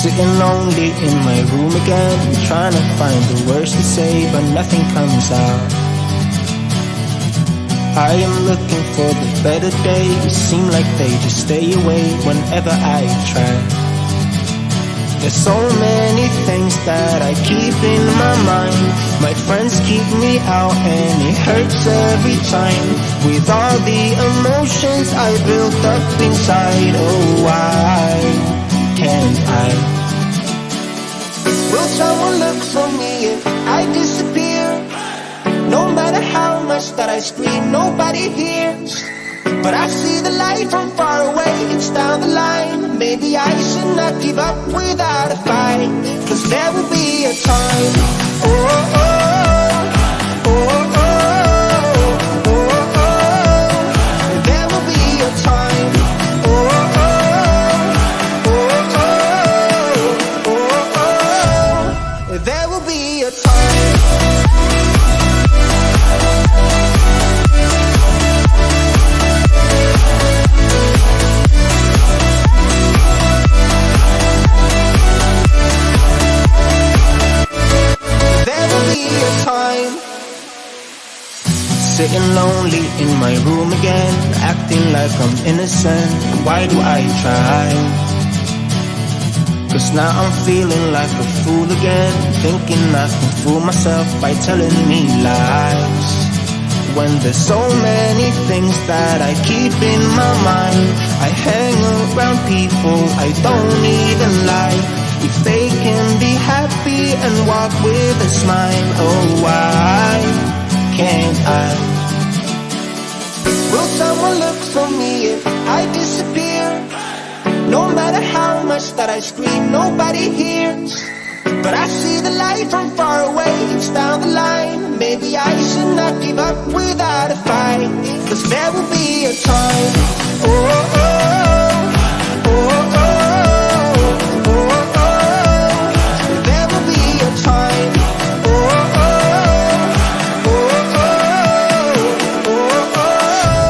Sitting lonely in my room again, trying to find the words to say, but nothing comes out. I am looking for the better days, seem like they just stay away whenever I try. There's so many things that I keep in my mind. My friends keep me out and it hurts every time. With all the emotions I built up inside, oh why can't I? Will someone look for me if I disappear? No matter how much that I scream, nobody hears. But I see the light from far away, it's down the line. Maybe I should not give up without a fight, 'cause there will be a time. Oh, oh, oh, oh, oh, oh, oh. There will be a time. Oh, oh, oh, oh, oh, oh. There will be a time. Sitting lonely in my room again, acting like I'm innocent. Why do I try? 'Cause now I'm feeling like a fool again, thinking I can fool myself by telling me lies. When there's so many things that I keep in my mind, I hang around people I don't even like. If they can be happy and walk with a smile, oh why can't I? Will someone look for me if I disappear? No matter how much that I scream, nobody hears. But I see the light from far away, it's down the line. Maybe I should not give up without a fight, 'cause there will be a time. Oh,